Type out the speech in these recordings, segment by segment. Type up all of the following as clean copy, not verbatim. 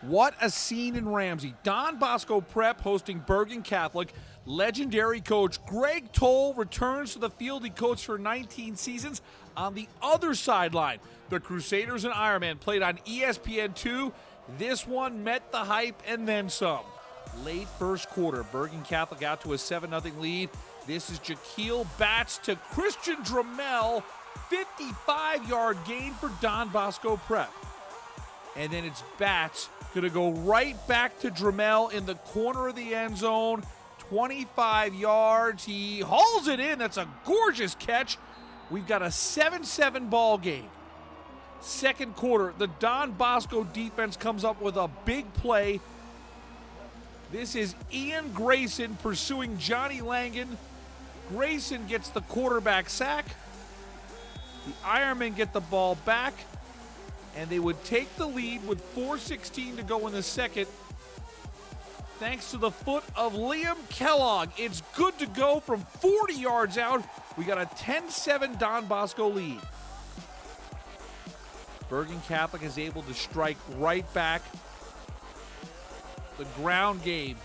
What a scene in Ramsey. Don Bosco Prep hosting Bergen Catholic. Legendary coach Greg Toll returns to the field he coached for 19 seasons. On the other sideline, the Crusaders and Ironman played on ESPN2. This one met the hype and then some. Late first quarter, Bergen Catholic out to a 7-0 lead. This is Jaquil Batts to Christian Dramel. 55-yard gain for Don Bosco Prep. And then it's Batts going to go right back to Dramel in the corner of the end zone. 25 yards. He hauls it in. That's a gorgeous catch. We've got a 7-7 ball game. Second quarter, the Don Bosco defense comes up with a big play. This is Ian Grayson pursuing Johnny Langan. Grayson gets the quarterback sack. The Ironmen get the ball back, and they would take the lead with 4:16 to go in the second. Thanks to the foot of Liam Kellogg, it's good to go from 40 yards out. We got a 10-7 Don Bosco lead. Bergen Catholic is able to strike right back. The ground game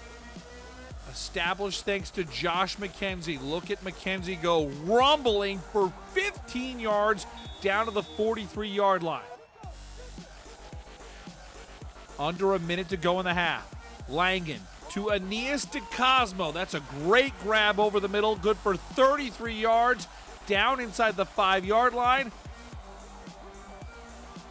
established thanks to Josh McKenzie. Look at McKenzie go rumbling for 15 yards down to the 43-yard line. Under a minute to go in the half. Langan to Aeneas DeCosmo. That's a great grab over the middle. Good for 33 yards down inside the 5-yard line.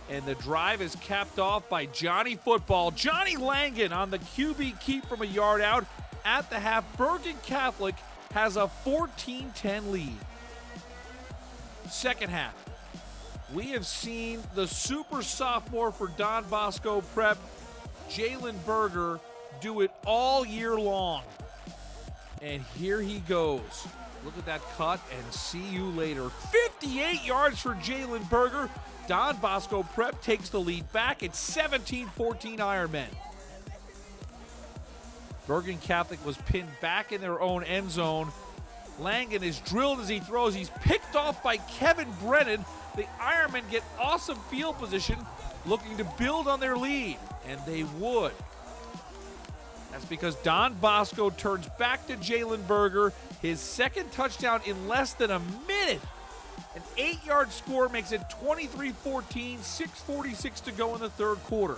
And the drive is capped off by Johnny Football. Johnny Langan on the QB keep from a yard out. At the half, Bergen Catholic has a 14-10 lead. Second half, we have seen the super sophomore for Don Bosco Prep, Jalen Berger, do it all year long. And here he goes. Look at that cut and see you later. 58 yards for Jalen Berger. Don Bosco Prep takes the lead back. It's 17-14 Ironmen. Bergen Catholic was pinned back in their own end zone. Langan is drilled as he throws. He's picked off by Kevin Brennan. The Ironmen get awesome field position, looking to build on their lead, and they would. That's because Don Bosco turns back to Jalen Berger, his second touchdown in less than a minute. An 8-yard score makes it 23-14, 6:46 to go in the third quarter.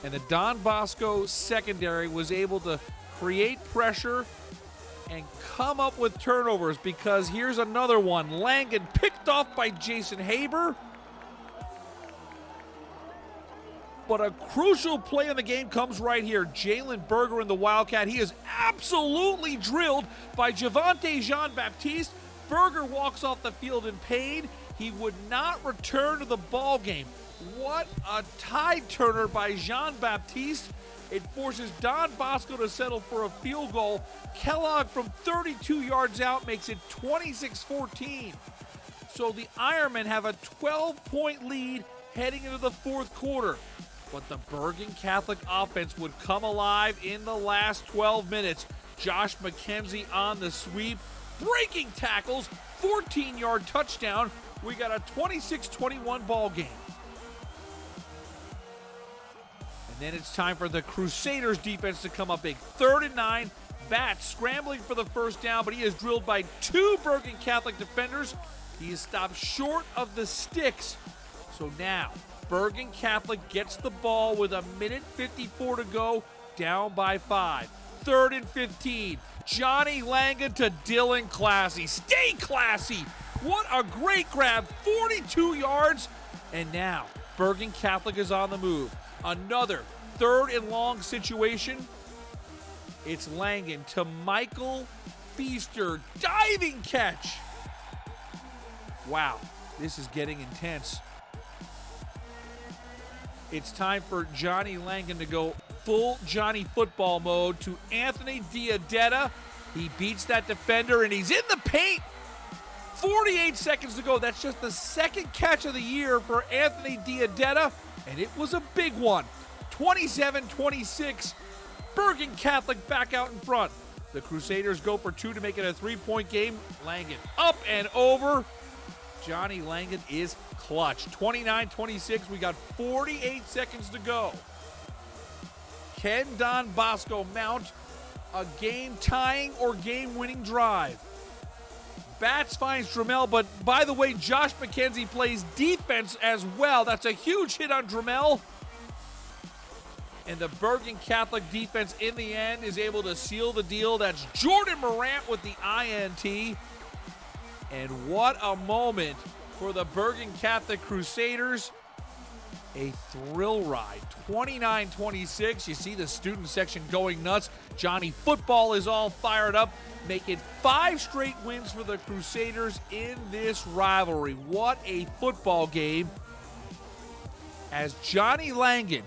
And the Don Bosco secondary was able to create pressure and come up with turnovers, because here's another one. Langan picked off by Jason Haber. But a crucial play in the game comes right here. Jalen Berger in the Wildcat. He is absolutely drilled by Javante Jean-Baptiste. Berger walks off the field in pain. He would not return to the ball game. What a tide turner by Jean-Baptiste. It forces Don Bosco to settle for a field goal. Kellogg from 32 yards out makes it 26-14. So the Ironmen have a 12-point lead heading into the fourth quarter. But the Bergen Catholic offense would come alive in the last 12 minutes. Josh McKenzie on the sweep, breaking tackles, 14-yard touchdown. We got a 26-21 ball game. And then it's time for the Crusaders defense to come up big. 3rd and 9, Batts scrambling for the first down, but he is drilled by 2 Bergen Catholic defenders. He is stopped short of the sticks. So now, Bergen Catholic gets the ball with a minute 54 to go, down by 5. 3rd and 15. Johnny Langan to Dylan Classy. Stay classy. What a great grab. 42 yards. And now, Bergen Catholic is on the move. Another 3rd and long situation. It's Langan to Michael Feaster. Diving catch. Wow, this is getting intense. It's time for Johnny Langan to go full Johnny football mode to Anthony Diadetta. He beats that defender, and he's in the paint. 48 seconds to go. That's just the second catch of the year for Anthony Diadetta, and it was a big one. 27-26. Bergen Catholic back out in front. The Crusaders go for 2 to make it a 3-point game. Langan up and over. Johnny Langen is clutch. 29-26, we got 48 seconds to go. Can Don Bosco mount a game-tying or game-winning drive? Batts finds Dremel, but by the way, Josh McKenzie plays defense as well. That's a huge hit on Dremel. And the Bergen Catholic defense in the end is able to seal the deal. That's Jordan Morant with the INT. And what a moment for the Bergen Catholic Crusaders. A thrill ride, 29-26. You see the student section going nuts. Johnny Football is all fired up, making 5 straight wins for the Crusaders in this rivalry. What a football game. As Johnny Langen,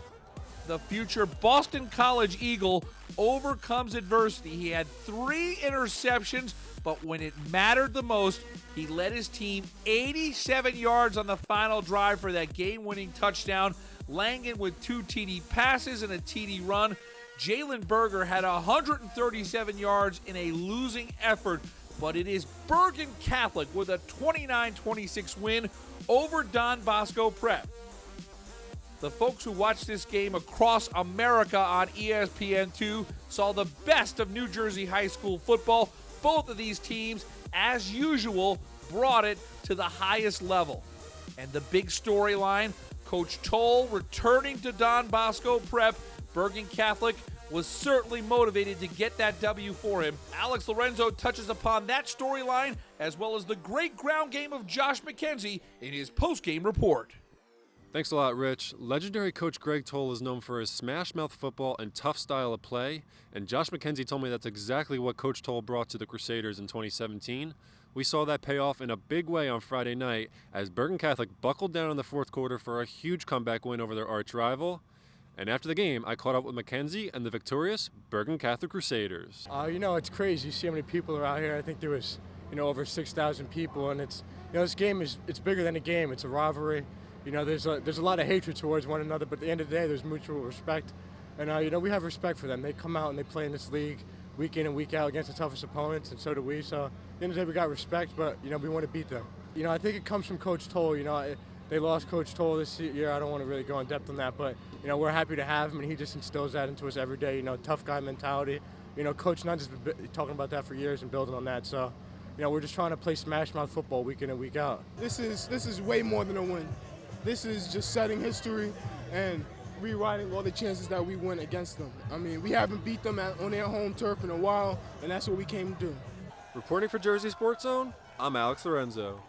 the future Boston College Eagle, overcomes adversity. He had 3 interceptions, but when it mattered the most, he led his team 87 yards on the final drive for that game-winning touchdown. Langen with 2 TD passes and a TD run. Jalen Berger had 137 yards in a losing effort, but it is Bergen Catholic with a 29-26 win over Don Bosco Prep. The folks who watched this game across America on ESPN2 saw the best of New Jersey high school football. Both of these teams, as usual, brought it to the highest level. And the big storyline, Coach Toll returning to Don Bosco Prep. Bergen Catholic was certainly motivated to get that W for him. Alex Lorenzo touches upon that storyline as well as the great ground game of Josh McKenzie in his post-game report. Thanks a lot, Rich. Legendary coach Greg Toll is known for his smash-mouth football and tough style of play, and Josh McKenzie told me that's exactly what Coach Toll brought to the Crusaders in 2017. We saw that pay off in a big way on Friday night as Bergen Catholic buckled down in the fourth quarter for a huge comeback win over their arch rival. And after the game, I caught up with McKenzie and the victorious Bergen Catholic Crusaders. It's crazy. You see how many people are out here. I think there was, over 6,000 people, and it's, this game it's bigger than a game. It's a rivalry. There's a lot of hatred towards one another, but at the end of the day, there's mutual respect. And, we have respect for them. They come out and they play in this league week in and week out against the toughest opponents, and so do we. So at the end of the day, we got respect, but, we want to beat them. I think it comes from Coach Toll. They lost Coach Toll this year. I don't want to really go in depth on that, but, we're happy to have him, and he just instills that into us every day, tough guy mentality. Coach Nuns has been talking about that for years and building on that. So, we're just trying to play smash mouth football week in and week out. This is way more than a win. This is just setting history and rewriting all the chances that we win against them. We haven't beat them on their home turf in a while, and that's what we came to do. Reporting for Jersey Sports Zone, I'm Alex Lorenzo.